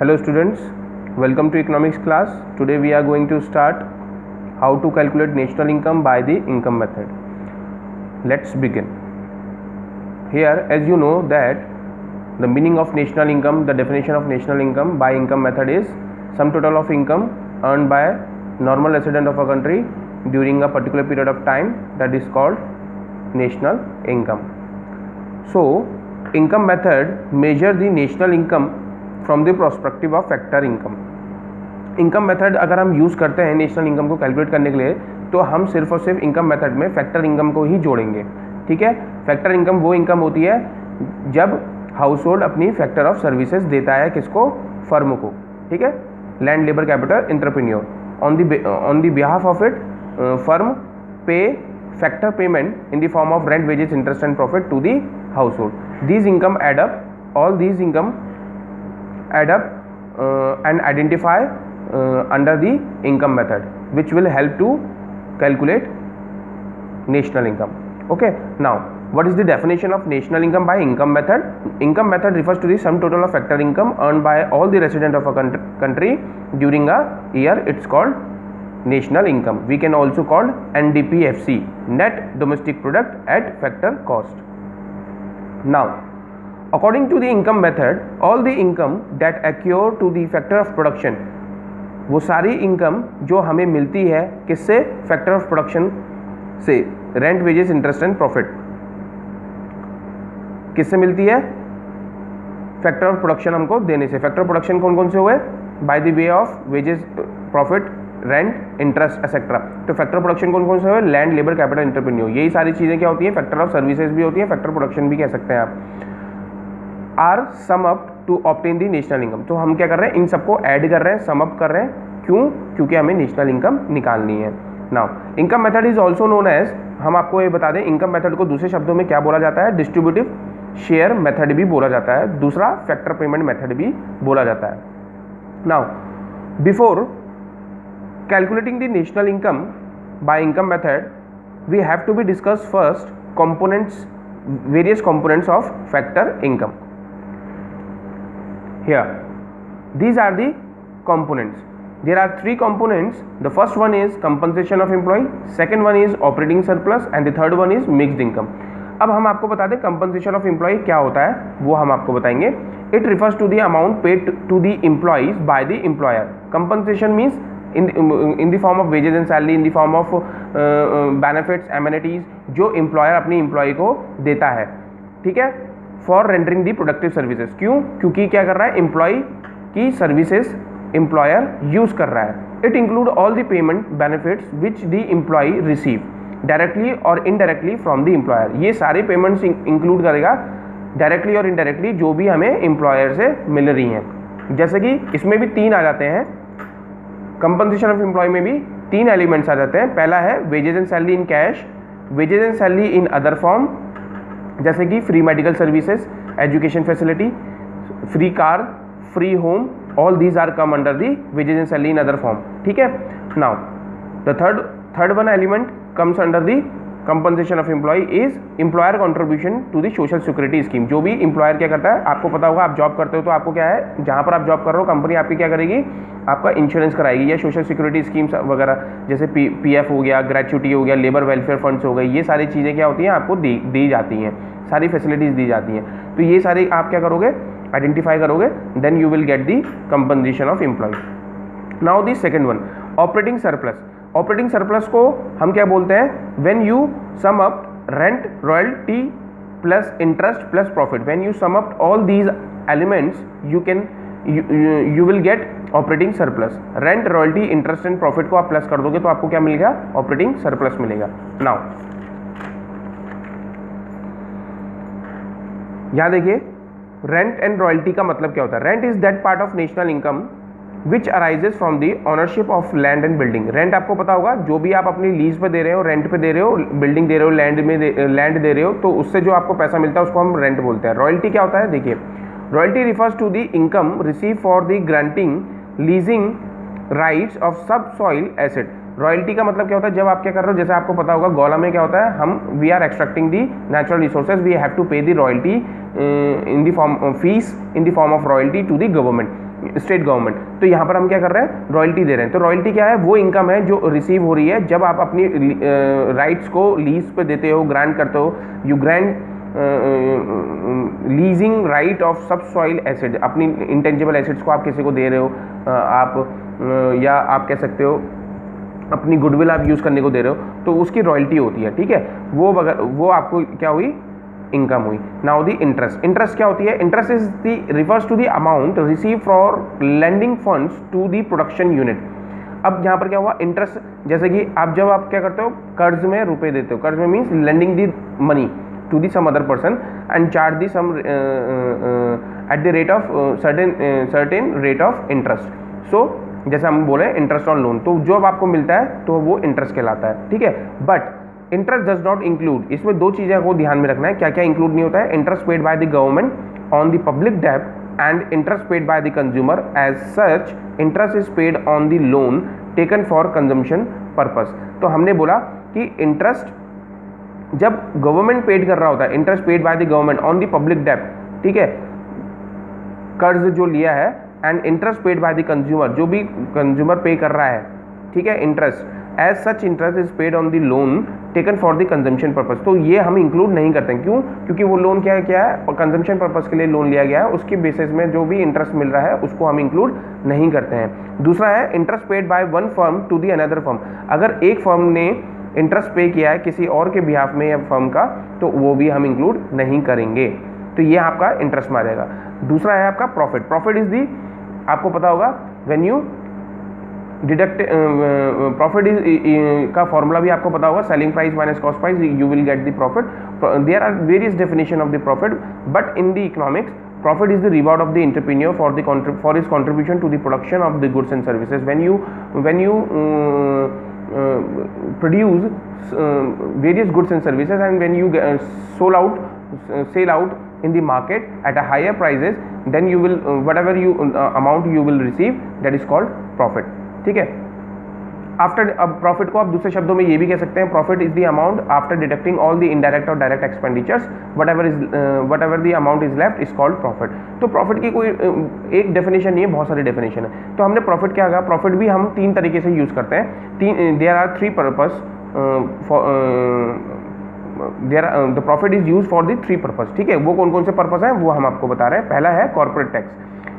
Hello students, welcome to economics class. Today we are going to start how to calculate national income by the income method. Let's begin. Here, as you know that the meaning of national income, the definition of national income by income method is sum total of income earned by normal resident of a country during a particular period of time, that is called national income. So income method measure the national income from the prospective of factor income. Income method अगर हम use करते हैं national income को calculate करने के लिए, तो हम सिर्फ और सिर्फ इनकम मेथड में फैक्टर इनकम को ही जोड़ेंगे. ठीक है, फैक्टर इनकम वो इनकम होती है जब हाउस होल्ड अपनी फैक्टर ऑफ सर्विसेज देता है किसको, फर्म को. ठीक है, land labour capital entrepreneur. On the behalf of it firm pay factor payment in the form of rent, wages, interest and profit to the household. These income add up, all these income add up and identify under the income method, which will help to calculate national income. Okay, now what is the definition of national income by income method? Income method refers to the sum total of factor income earned by all the resident of a country during a year. It's called national income. We can also call NDPFC, net domestic product at factor cost. Now according to the income method, all the income that accrue to the factor of production, वो सारी income जो हमें मिलती है किससे, factor of production से, rent, wages, interest and profit, किससे मिलती है, फैक्टर ऑफ प्रोडक्शन हमको देने से. फैक्टर ऑफ प्रोडक्शन कौन कौन से हुए, by the way of wages, profit, rent, interest etcetera. तो फैक्टर ऑफ प्रोडक्शन कौन कौन से हुए, लैंड, लेबर, कैपिटल, एंटरप्रेन्योर. यही सारी चीज़ें क्या होती हैं, फैक्टर ऑफ सर्विसेज भी होती हैं, फैक्टर प्रोडक्शन भी कह सकते हैं आप. Are sum up to obtain the national income. तो हम क्या कर रहे हैं, इन सबको ऐड कर रहे हैं, सम अप कर रहे हैं. क्यों, क्योंकि हमें नेशनल इनकम निकालनी है. Now income method is also known as, हम आपको ये बता दें, इनकम मेथड को दूसरे शब्दों में क्या बोला जाता है, डिस्ट्रीब्यूटिव शेयर मेथड भी बोला जाता है, दूसरा फैक्टर पेमेंट मेथड भी बोला जाता है. Now before calculating the national income by income method, we have to be discuss first components, various components of factor income. Here these are the components. There are three components. The first one is compensation of employee, second one is operating surplus and the third one is mixed income. अब हम आपको बता दें compensation of employee क्या होता है, वो हम आपको बताएंगे. It refers to the amount paid to the employees by the employer. Compensation means in the form of wages and salary, in the form of benefits, amenities, जो employer अपनी employee को देता है. ठीक है, for rendering the productive services. क्यों, क्योंकि क्या कर रहा है, एम्प्लॉय की सर्विसेज एम्प्लॉयर यूज कर रहा है. It include all the payment benefits which the employee receive directly और इनडायरेक्टली फ्रॉम द एम्प्लॉयर. ये सारे पेमेंट्स इंक्लूड करेगा डायरेक्टली और इनडायरेक्टली जो भी हमें एम्प्लॉयर से मिल रही हैं. जैसे कि इसमें भी तीन आ जाते हैं, कंपनसेशन ऑफ एम्प्लॉय में भी तीन एलिमेंट्स आ जाते हैं. पहला है wages and salary in cash, wages and salary in other form, जैसे कि free medical services, education facility, free car, free home, all these are come under the wages and salary in other form. ठीक है, now the third one element comes under the compensation of employee is employer contribution to the social security scheme. जो भी employer क्या करता है, आपको पता होगा, आप जॉब करते हो तो आपको क्या है, जहाँ पर आप जॉब कर रहे हो कंपनी आपकी क्या करेगी, आपका इंश्योरेंस कराएगी, या सोशल सिक्योरिटी स्कीम्स वगैरह, जैसे पीएफ हो गया, ग्रेच्युटी हो गया, लेबर वेलफेयर फंड्स हो गए, ये सारी चीज़ें क्या होती हैं, आपको दी जाती हैं, सारी फैसिलिटीज़ दी जाती हैं. तो ये सारी आप क्या करोगे, आइडेंटिफाई करोगे, then you will get the compensation of employee. Now the second one, operating surplus. Operating surplus को हम क्या बोलते हैं, when you sum up rent, royalty plus interest plus profit, when you sum up all these elements you will get operating surplus. Rent, royalty, interest and profit को आप plus कर दोगे तो आपको क्या मिलेगा, ऑपरेटिंग सरप्लस मिलेगा. नाउ यहां देखिए, रेंट एंड रॉयल्टी का मतलब क्या होता है. Rent is that part of national income which arises from the ownership of land and building. Rent आपको पता होगा, जो भी आप अपनी लीज पे दे रहे हो, रेंट पे दे रहे हो, बिल्डिंग दे रहे हो, लैंड दे रहे हो, तो उससे जो आपको पैसा मिलता है उसको हम रेंट बोलते हैं. रॉयल्टी क्या होता है, देखिए, royalty refers to the income receive for the granting leasing rights of subsoil asset. Royalty का मतलब क्या होता है, जब आप क्या कर रहे हो, जैसे आपको पता होगा गौला में क्या होता है, हम we are extracting the natural resources, we have to pay the royalty in the form fees in the form of royalty to the government. State government. तो यहाँ पर हम क्या कर रहे हैं, रॉयल्टी दे रहे हैं। तो रॉयल्टी क्या है, वो इनकम है जो रिसीव हो रही है जब आप अपनी राइट्स को लीज पे देते हो, ग्रांट करते हो। You grant leasing right of subsoil asset, अपनी इंटेंजिबल एसेट्स को आप किसी को दे रहे हो, या आप कह सकते हो अपनी गुडविल आप यूज़ करने को दे रहे हो, तो उसकी रॉयल्टी होती है, ठीक है। वो आपको क्या हुई, इनकम हुई। नाउ द इंटरेस्ट, इंटरेस्ट क्या होती है, interest is the refers to the amount receive for lending funds to the production unit. अब यहाँ पर क्या हुआ, इंटरेस्ट, जैसे कि जब आप क्या करते हो, कर्ज में रुपए देते हो, कर्ज में means lending the money to the some other person and charge the some at the rate of certain rate of interest. So जैसे हम बोले इंटरेस्ट ऑन लोन, तो जो आपको मिलता है तो वो इंटरेस्ट कहलाता है, ठीक है। But interest does not include, इसमें दो चीज़ें को ध्यान में रखना है, क्या क्या इंक्लूड नहीं होता है, interest paid by the government on the public debt and interest paid by the consumer. As such interest is paid on the loan taken for consumption purpose. तो हमने बोला कि इंटरेस्ट जब गवर्नमेंट पेड कर रहा होता है, interest paid by the government on the public debt, ठीक है, कर्ज जो लिया है, and interest paid by the consumer, जो भी कंज्यूमर पे कर रहा है, ठीक है, interest, as such interest is paid on the loan taken for the consumption purpose. तो ये हम इंक्लूड नहीं करते हैं, क्यों, क्योंकि वो लोन क्या है और कंजम्पशन पर्पस के लिए लोन लिया गया है, उसके बेसिस में जो भी इंटरेस्ट मिल रहा है उसको हम इंक्लूड नहीं करते हैं। दूसरा है interest paid by one firm to the another firm, अगर एक फर्म ने इंटरेस्ट पे किया है किसी और के बिहाफ में या फर्म का, तो वो भी हम इंक्लूड नहीं करेंगे। तो ये आपका इंटरेस्ट में आ जाएगा। दूसरा है आपका प्रॉफिट, प्रॉफिट इज दी, आपको पता होगा when you deduct profit is का फॉर्मूला भी आपको पता होगा, selling price minus cost price, you will get the profit. There are various definition of the profit, but in the economics profit is the reward of the entrepreneur for his contribution to the production of the goods and services. When you produce various goods and services, and when you sell out in the market at a higher prices, then you will whatever you amount you will receive, that is called profit, ठीक है। After, अब profit को आप दूसरे शब्दों में ये भी कह सकते हैं, profit is the amount after deducting all the indirect और direct expenditures, whatever the amount is left is called profit. तो प्रॉफिट की कोई एक डेफिनेशन नहीं है, बहुत सारी डेफिनेशन है। तो हमने प्रॉफिट क्या कहा, प्रॉफिट भी हम तीन तरीके से यूज़ करते हैं। There are three purpose the profit is use for the three purpose, ठीक है। वो कौन कौन से पर्पस हैं वो हम आपको बता रहे हैं। पहला है कॉर्पोरेट टैक्स।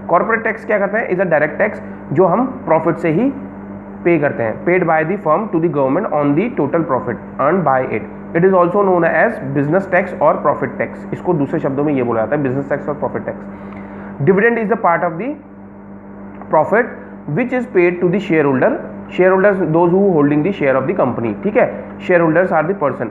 कॉर्पोरेट टैक्स क्या करते हैं, इज अ डायरेक्ट टैक्स जो हम प्रॉफिट से ही पे करते हैं, paid by the firm to the government on the total profit earn by it. It is also known as business tax और profit tax, इसको दूसरे शब्दों में ये बोला जाता है, बिजनेस टैक्स और profit tax. Dividend is the part of the profit which is paid to the shareholder, shareholders those who holding the share of the company, ठीक है। Shareholders are the person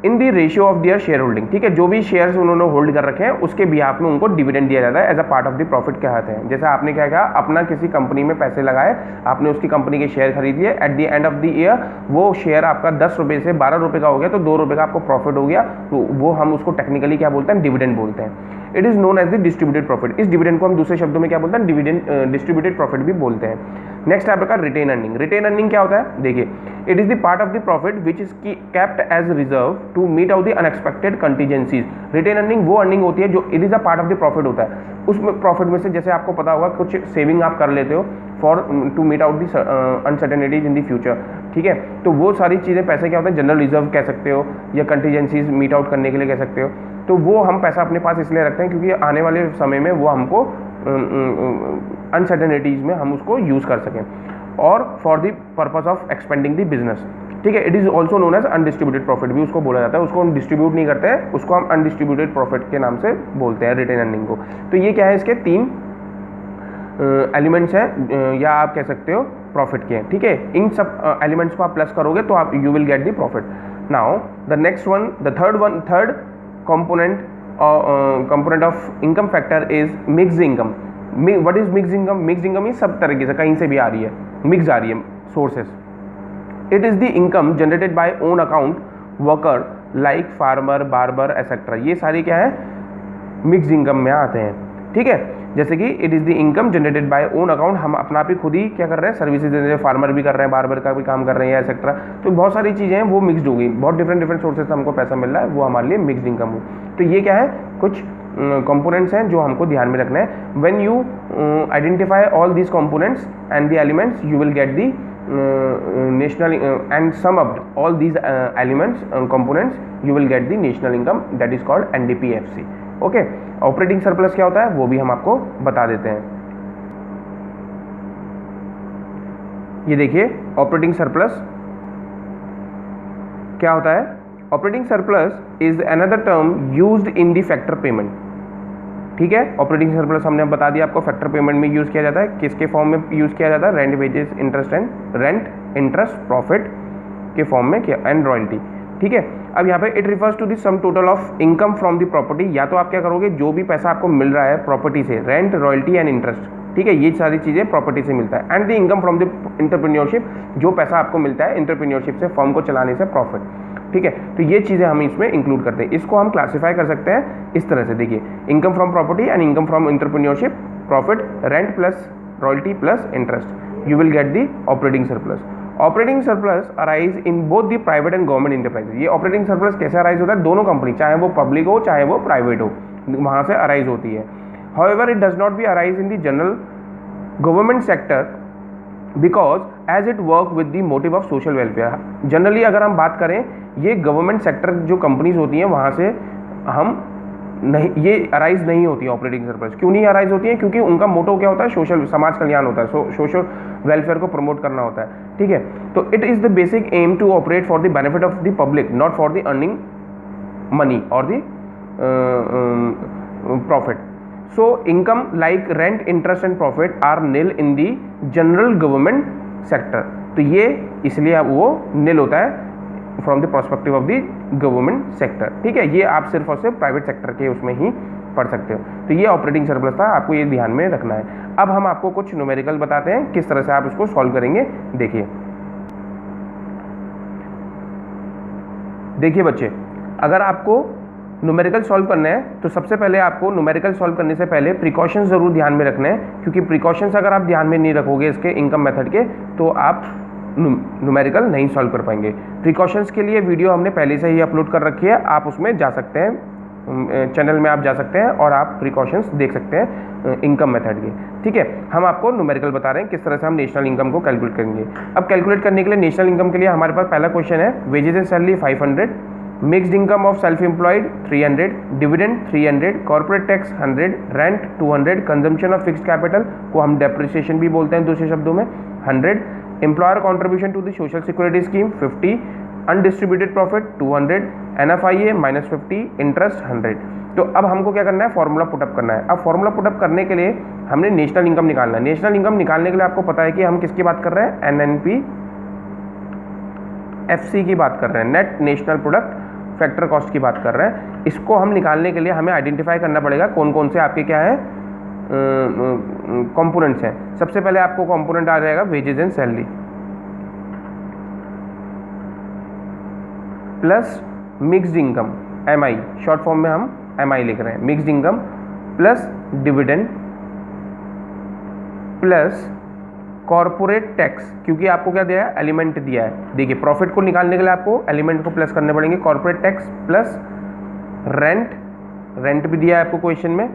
in the ratio of their shareholding, ठीक है। जो भी shares उन्होंने hold कर रखे हैं उसके बिहाफ में उनको डिविडेंड दिया जाता है as a part of the profit कहते हैं। जैसे आपने क्या कहा, अपना किसी कंपनी में पैसे लगाए, आपने उसकी कंपनी के शेयर खरीद लिए, at the end of the year वो शेयर आपका 10 रुपये से 12 रुपये का हो गया, तो 2 रुपये का आपको प्रॉफिट हो गया, तो वो हम उसको टेक्निकली क्या बोलते हैं, डिविडेंड बोलते हैं। It is known as the distributed profit, इस डिविडेंड को हम दूसरे शब्दों में क्या बोलते हैं, डिविडेंड डिस्ट्रीब्यूटेड प्रॉफिट भी बोलते हैं। नेक्स्ट आपका रिटेन अर्निंग। रिटेन अर्निंग क्या होता है, देखिए, it is the part of the profit which is kept as reserve to meet out the unexpected contingencies. Retained earning वो अर्निंग होती है जो it is a part of the profit होता है। उसमें प्रॉफिट में से जैसे आपको पता होगा कुछ सेविंग आप कर लेते हो for to meet out the uncertainties in the future, ठीक है। तो वो सारी चीज़ें पैसे क्या होते हैं, जनरल रिजर्व कह सकते हो या कंटीजेंसीज मीट आउट करने के लिए कह सकते हो। तो वो हम पैसा अपने पास इसलिए रखते हैं क्योंकि आने वाले समय में वो हमको अनसर्टेनिटीज में हम उसको यूज़ कर सकें, और for the purpose of expanding the business, ठीक है। It is also known as undistributed profit भी उसको बोला जाता है, उसको हम डिस्ट्रीब्यूट नहीं करते हैं, उसको हम अनडिस्ट्रीब्यूटेड प्रॉफिट के नाम से बोलते हैं रिटेन अर्निंग को। तो ये क्या है, इसके 3 एलिमेंट्स हैं, या आप कह सकते हो प्रॉफिट के, ठीक है। इन सब एलिमेंट्स को आप प्लस करोगे तो आप you will get the profit. Now the next one, the third component of income factor is mixed income. What is mixed income? Mixed income is सब तरीके से कहीं से भी आ रही है, मिक्स आ रही है sources. It is the income generated by own account worker like farmer, barber etcetera. ये सारे क्या है, मिक्स इनकम में आते हैं, ठीक है। जैसे कि it is the income generated by own account, हम अपना आप ही खुद ही क्या कर रहे हैं, सर्विसेज दे रहे हैं, फार्मर भी कर रहे हैं, बार्बर का भी काम कर रहे हैं एसेट्रा। तो बहुत सारी चीज़ें हैं वो मिक्सड हो गई, बहुत डिफरेंट सोर्सेज से हमको पैसा मिल रहा है, वो हमारे लिए मिक्सड इनकम हो। तो ये क्या है, कुछ कंपोनेंट्स हैं जो हमको ध्यान में रखना है. When you identify all these components and the elements you will get the national and sum up all these elements components you will get the national income that is called NDPFC. Okay, operating surplus क्या होता है वो भी हम आपको बता देते हैं. ये देखिए ऑपरेटिंग सरप्लस क्या होता है. Operating surplus is another term used in the factor payment. ठीक है, ऑपरेटिंग सरप्लस हमने बता दिया आपको फैक्टर पेमेंट में यूज किया जाता है. किसके फॉर्म में यूज किया जाता है? Rent, wages, interest and rent, interest, profit के फॉर्म में किया एंड रॉयल्टी. ठीक है, अब यहाँ पे it refers to the sum total of income from the property. या तो आप क्या करोगे, जो भी पैसा आपको मिल रहा है प्रॉपर्टी से, रेंट, रॉयल्टी एंड इंटरेस्ट, ठीक है, ये सारी चीजें प्रॉपर्टी से मिलता है. And the income from the entrepreneurship, जो पैसा आपको मिलता है एंटरप्रेन्योरशिप से, फर्म को चलाने से, प्रॉफिट. ठीक है, तो ये चीज़ें हम इसमें इंक्लूड करते हैं. इसको हम क्लासिफाई कर सकते हैं इस तरह से. देखिए, income from property and income from entrepreneurship, profit, rent plus royalty plus interest, you will get the operating surplus. Operating surplus arise in both the private and government enterprises. ये ऑपरेटिंग सरप्लस कैसे arise होता है? दोनों company, चाहे वो public हो चाहे वो प्राइवेट हो, वहाँ से अराइज होती है. However it does not be arise in the general government sector because as it work with the motive of social welfare. Generally अगर हम बात करें, ये गवर्नमेंट सेक्टर जो कंपनीज होती हैं वहाँ से हम नहीं, ये अराइज नहीं होती है ऑपरेटिंग सरप्लस. क्यों नहीं अराइज होती है? क्योंकि उनका मोटो क्या होता है? सोशल, समाज कल्याण होता है, सोशल वेलफेयर को प्रमोट करना होता है. ठीक है, तो it is the basic aim to operate for the benefit of the public, not for the earning money और the profit. So income like rent, interest and profit are nil in the general government sector. तो ये इसलिए वो nil होता है from the perspective of the government sector. ठीक है, ये आप सिर्फ और सिर्फ प्राइवेट सेक्टर के उसमें ही पढ़ सकते हो. तो ये ऑपरेटिंग सरप्लस था, आपको ये ध्यान में रखना है. अब हम आपको कुछ न्यूमेरिकल बताते हैं किस तरह से आप इसको सॉल्व करेंगे. देखिए बच्चे, अगर आपको न्यूमेरिकल सॉल्व करना है तो सबसे पहले आपको न्यूमेरिकल सॉल्व करने से पहले प्रिकॉशंस जरूर ध्यान में रखने हैं. क्योंकि प्रिकॉशंस अगर आप ध्यान में नहीं रखोगे इसके इनकम मेथड के, तो आप न्यूमेरिकल नहीं सॉल्व कर पाएंगे. प्रिकॉशंस के लिए वीडियो हमने पहले से ही अपलोड कर रखी है, आप उसमें जा सकते हैं, चैनल में आप जा सकते हैं और आप प्रिकॉशंस देख सकते हैं इनकम मेथड के. ठीक है, हम आपको न्यूमेरिकल बता रहे हैं किस तरह से हम नेशनल इनकम को कैलकुलेट करेंगे. अब कैलकुलेट करने के लिए नेशनल इनकम के लिए हमारे पास पहला क्वेश्चन है, wages and salary 500, mixed income of self employed 300, dividend 300, corporate tax 100, rent 200, consumption of fixed capital को हम डेप्रिसिएशन भी बोलते हैं दूसरे शब्दों में 100, employer contribution to the social security scheme 50, undistributed profit 200, NFIA -50, interest 100. तो अब हमको क्या करना है? फॉर्मूला पुटअप करना है. अब फॉर्मूला पुटअप करने के लिए हमने नेशनल इनकम निकालना है. नेशनल इनकम निकालने के लिए आपको पता है कि हम किसकी बात कर रहे हैं? NNPFC की बात कर रहे हैं, net national product factor cost की बात कर रहे हैं. इसको हम निकालने के लिए हमें आइडेंटिफाई करना पड़ेगा कौन कौन से आपके क्या है कंपोनेंट्स हैं. सबसे पहले आपको कंपोनेंट आ जाएगा wages and salary plus mixed income, MI, short form में हम MI लिख रहे हैं, mixed income plus dividend plus corporate tax, क्योंकि आपको क्या दिया है? एलिमेंट दिया है. देखिए, प्रॉफिट को निकालने के लिए आपको एलिमेंट को प्लस करने पड़ेंगे. कॉर्पोरेट टैक्स प्लस रेंट भी दिया है आपको क्वेश्चन में.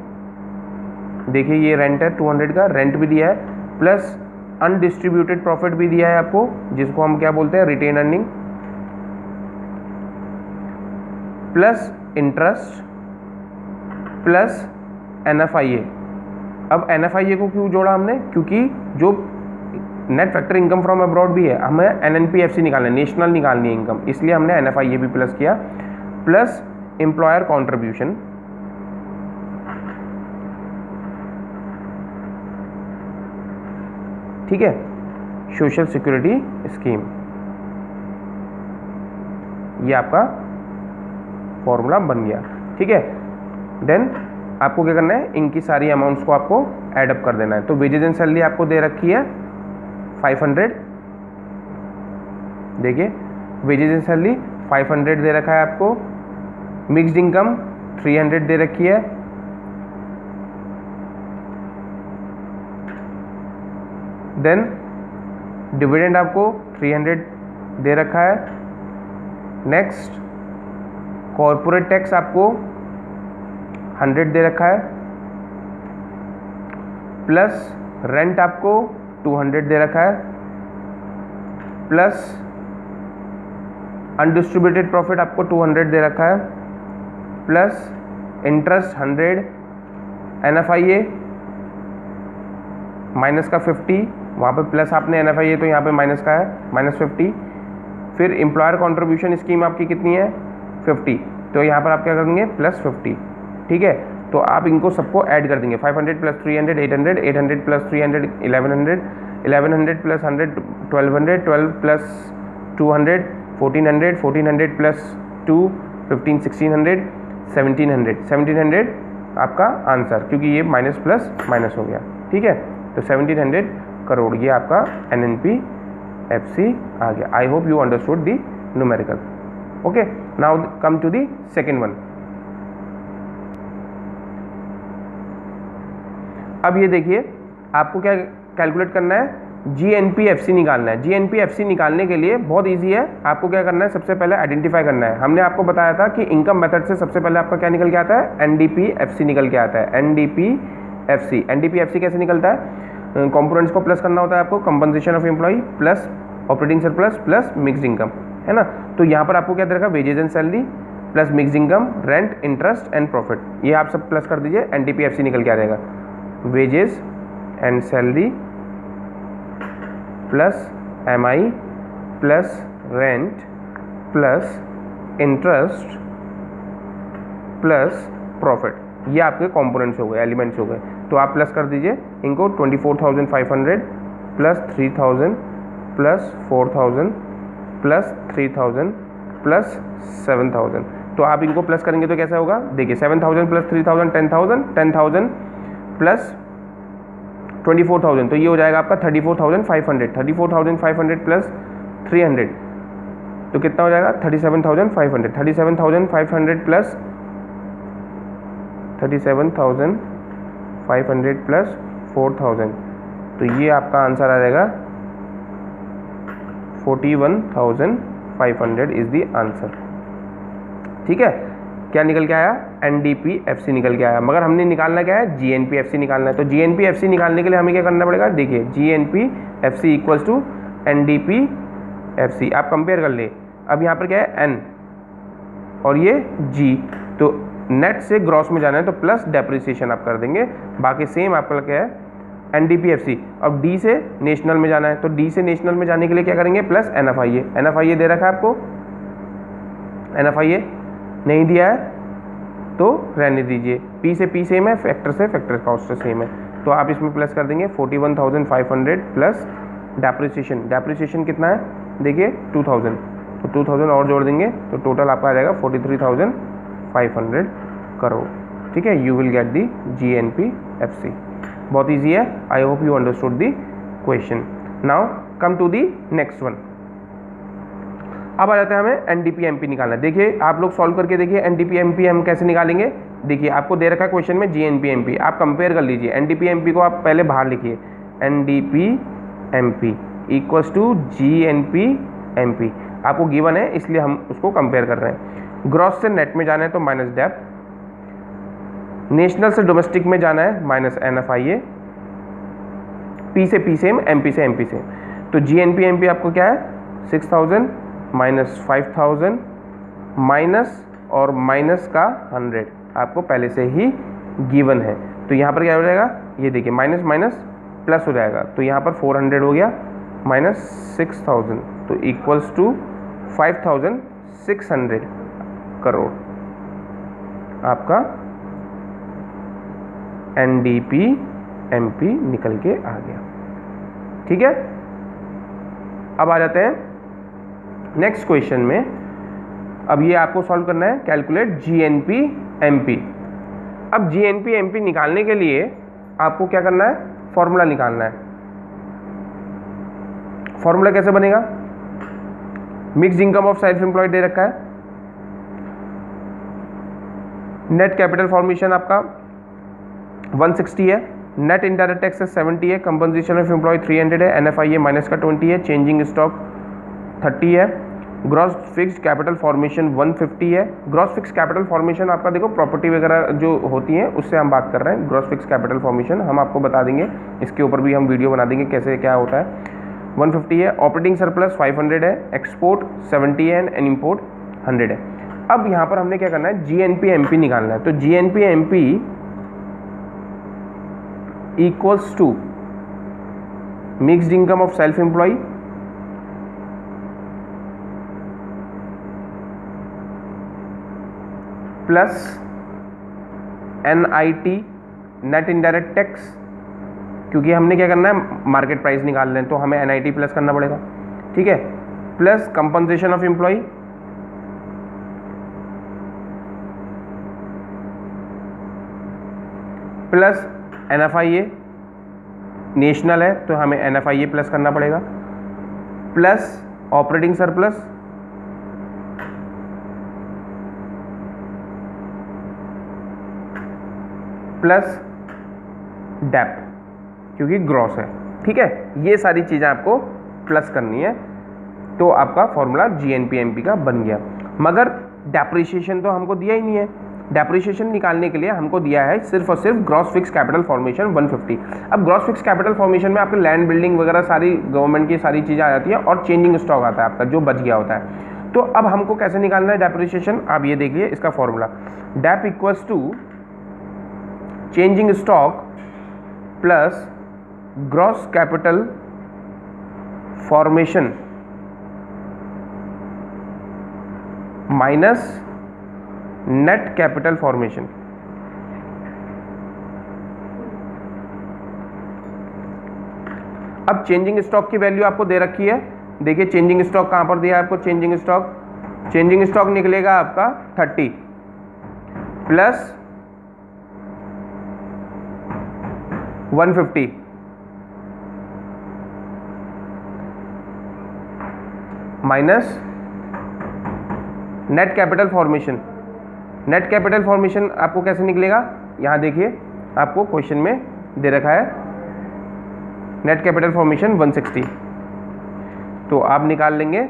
देखिए ये रेंट है 200 का, रेंट भी दिया है, प्लस अनडिस्ट्रीब्यूटेड प्रॉफिट भी दिया है आपको, जिसको हम क्या बोलते हैं? Retained earning, plus interest plus NFIA. अब NFIA को क्यों जोड़ा हमने? क्योंकि जो net factor income from abroad भी है, हमें NNPFC निकालना है, नेशनल निकालनी है इनकम, इसलिए हमने NFIA भी प्लस किया, प्लस एम्प्लॉयर कॉन्ट्रीब्यूशन, ठीक है, सोशल सिक्योरिटी स्कीम. ये आपका फॉर्मूला बन गया. ठीक है, देन आपको क्या करना है? इनकी सारी अमाउंट्स को आपको ऐड अप कर देना है. तो वेजेस एंड सैलरी आपको दे रखी है 500. देखिए, वेजेस एंड सैलरी 500 दे रखा है आपको, मिक्स्ड इनकम 300 दे रखी है, देन डिविडेंड आपको 300 दे रखा है. नेक्स्ट कॉर्पोरेट टैक्स आपको 100 दे रखा है, प्लस रेंट आपको 200 दे रखा है, प्लस अनडिस्ट्रीब्यूटेड प्रॉफिट आपको 200 दे रखा है, प्लस इंटरेस्ट 100, NFIA माइनस का 50, वहाँ पे प्लस आपने NFIA तो यहाँ पे माइनस का है -50, फिर एम्प्लॉयर कंट्रीब्यूशन स्कीम आपकी कितनी है 50, तो यहाँ पर आप क्या करेंगे +50, ठीक है। तो आप इनको सबको ऐड कर देंगे, 500 + 300 800, 800 + 300 1100, 1100 + 100 1200, 12 + 200 1400, 1400 + 2 15 1600, 1700, 1700 आपका आंसर, क्योंकि ये माइनस प्लस माइनस हो गया, ठीक है। तो 1700 करोड़ ये आपका NNPFC आ गया। I hope you understood the numerical. Okay, now come to the second one. अब ये देखिए आपको क्या कैलकुलेट करना है, GNPFC निकालना है। GNPFC निकालने के लिए बहुत इजी है, आपको क्या करना है, सबसे पहले आइडेंटिफाई करना है। हमने आपको बताया था कि इनकम मेथड से सबसे पहले आपका क्या निकल के आता है, NDPFC निकल के आता है। NDPFC कैसे निकलता है, कंपोनेंट्स को प्लस करना होता है आपको, compensation of employee plus operating surplus plus mixed income, है ना। तो यहाँ पर आपको क्या दे रखा, wages and salary plus mixed income, rent, interest and profit, ये आप सब प्लस कर दीजिए, NDPFC निकल के आ जाएगा। Wages and salary plus MI plus rent plus interest plus profit, ये आपके कंपोनेंट्स हो गए, एलिमेंट्स हो गए। तो आप प्लस कर दीजिए इनको, 24,500 प्लस 3,000 प्लस 4,000 प्लस 3,000 प्लस 7,000। तो आप इनको प्लस करेंगे तो कैसा होगा, देखिए 7,000 प्लस 3,000 10,000, 10,000 प्लस 24,000, तो ये हो जाएगा आपका 34,500, 34,500 प्लस 300 तो कितना हो जाएगा 37,500, 37,500 प्लस 37,500 प्लस 4,000, तो ये आपका आंसर आ जाएगा 41,500 इज द आंसर, ठीक है। क्या निकल के आया, NDPFC निकल के आया, मगर हमने निकालना क्या है, GNPFC निकालना है। तो GNPFC निकालने के लिए हमें क्या करना पड़ेगा, देखिए GNPFC इक्वल्स टू NDPFC, आप कंपेयर कर ले। अब यहाँ पर क्या है N और ये G, तो नेट से ग्रॉस में जाना है तो प्लस डेप्रिसिएशन आप कर देंगे, बाकी सेम आपका क्या है NDPFC। अब D से नेशनल में जाना है, तो D से नेशनल में जाने के लिए क्या करेंगे, प्लस NFIA, NFIA दे रखा है आपको, NFIA नहीं दिया है तो रहने दीजिए, P से P सेम है, फैक्टर से फैक्टर कॉस्ट सेम है, तो आप इसमें प्लस कर देंगे 41,500 प्लस डेप्रिसिएशन, डेप्रिसिएशन कितना है देखिए 2,000, तो 2,000 और जोड़ देंगे तो टोटल आपका आ जाएगा 43,500 करोड़, ठीक है। You will get the GNPFC, बहुत ईजी है। I hope you understood the question. Now come to the next one. अब आ जाते हैं हमें NDP-MP निकालना है। देखिए आप लोग सॉल्व करके देखिए NDP-MP हम कैसे निकालेंगे। देखिए आपको दे रखा है क्वेश्चन में GNP-MP, आप कंपेयर कर लीजिए। NDP-MP को आप पहले बाहर लिखिए, NDP-MP इक्वल्स टू GNP-MP, आपको गिवन है इसलिए हम उसको कंपेयर कर रहे हैं। ग्रॉस से नेट में जाना है तो माइनस डेप, नेशनल से डोमेस्टिक में जाना है माइनस NFIA, P से P सेम, MP से MP सेम, तो GNP-MP आपको क्या है 6,000 माइनस 5,000 माइनस और माइनस का 100 आपको पहले से ही गिवन है, तो यहाँ पर क्या हो जाएगा, ये देखिए माइनस माइनस प्लस हो जाएगा, तो यहाँ पर 400 हो गया माइनस 6,000, तो इक्वल्स टू 5,600 करोड़ आपका NDP-MP निकल के आ गया, ठीक है। अब आ जाते हैं नेक्स्ट क्वेश्चन में। अब ये आपको सॉल्व करना है, कैलकुलेट GNP-MP। अब GNP-MP निकालने के लिए आपको क्या करना है, फॉर्मूला निकालना है। फॉर्मूला कैसे बनेगा, mixed income of self employed दे रखा है, नेट कैपिटल फॉर्मेशन आपका 160 है, नेट इनडायरेक्ट टैक्सेस 70 है, कंपनसेशन ऑफ एम्प्लॉय 300 है, NFIA माइनस का 20 है, चेंजिंग स्टॉक 30 है, ग्रॉस फिक्स्ड कैपिटल फॉर्मेशन 150 है। ग्रॉस फिक्स कैपिटल फॉर्मेशन आपका देखो प्रॉपर्टी वगैरह जो होती हैं उससे हम बात कर रहे हैं। ग्रॉस फिक्स कैपिटल फॉर्मेशन हम आपको बता देंगे, इसके ऊपर भी हम वीडियो बना देंगे कैसे क्या होता है। 150 है। ऑपरेटिंग सरप्लस 500 है। एक्सपोर्ट 70 है एंड इम्पोर्ट 100 है। अब यहाँ पर हमने क्या करना है, GNP/MP निकालना है। तो GNP/MP equals to mixed income of self employed plus NIT net indirect tax, क्योंकि हमने क्या करना है मार्केट प्राइस निकाल लें तो हमें NIT प्लस करना पड़ेगा, ठीक है, plus compensation of employee plus NFIA, national है तो हमें NFIA प्लस करना पड़ेगा, plus operating surplus plus dep क्योंकि ग्रॉस है, ठीक है। ये सारी चीज़ें आपको प्लस करनी है तो आपका फॉर्मूला GNP/MP का बन गया। मगर डेप्रिसिएशन तो हमको दिया ही नहीं है। डेप्रिसिएशन निकालने के लिए हमको दिया है सिर्फ और सिर्फ ग्रॉस फिक्स कैपिटल फॉर्मेशन 150। अब ग्रॉस फिक्स कैपिटल फॉर्मेशन में आपके लैंड बिल्डिंग वगैरह सारी गवर्नमेंट की सारी चीज़ें आ जाती हैं और चेंजिंग स्टॉक आता है आपका जो बच गया होता है। तो अब हमको कैसे निकालना है डेप्रिसिएशन, आप ये देखिए इसका formula dep equals to changing stock plus gross capital formation minus net capital formation. अब चेंजिंग स्टॉक की वैल्यू आपको दे रखी है, देखिए चेंजिंग स्टॉक कहां पर दिया है आपको, चेंजिंग स्टॉक निकलेगा आपका 30 plus 150 minus net capital formation. Net capital formation आपको कैसे निकलेगा, यहाँ देखिए आपको क्वेश्चन में दे रखा है नेट कैपिटल फॉर्मेशन 160, तो आप निकाल लेंगे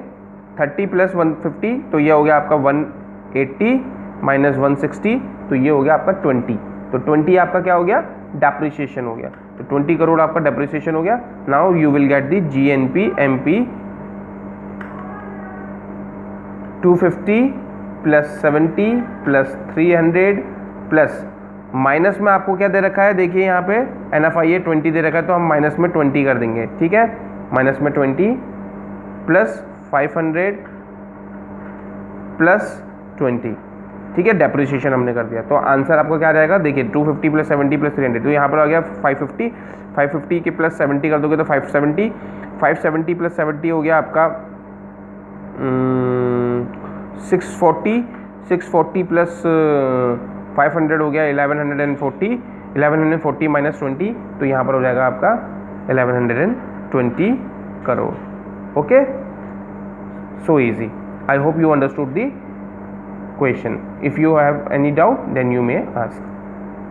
30 प्लस 150 तो ये हो गया आपका 180 माइनस 160 तो ये हो गया आपका 20। तो 20 आपका क्या हो गया, डेप्रिसिएशन हो गया। तो 20 करोड़ आपका डेप्रिसिएशन हो गया। Now you will get the GNP/MP 250 plus 70 plus 300 plus minus में आपको क्या दे रखा है, देखिए यहाँ पे NFIA 20 दे रखा है तो हम माइनस में 20 कर देंगे, ठीक है, माइनस में 20 प्लस 500 प्लस 20, ठीक है, डेप्रिसिएशन हमने कर दिया। तो आंसर आपको क्या रहेगा, देखिए 250 प्लस 70 प्लस 300 तो यहाँ पर आ गया 550 के प्लस 70 कर दोगे तो 570 प्लस 70 हो गया आपका 640 प्लस 500 हो गया 1140 माइनस 20 तो यहाँ पर हो जाएगा आपका 1120 crore. Okay, so easy. I hope you understood the question. If you have any doubt, then you may ask.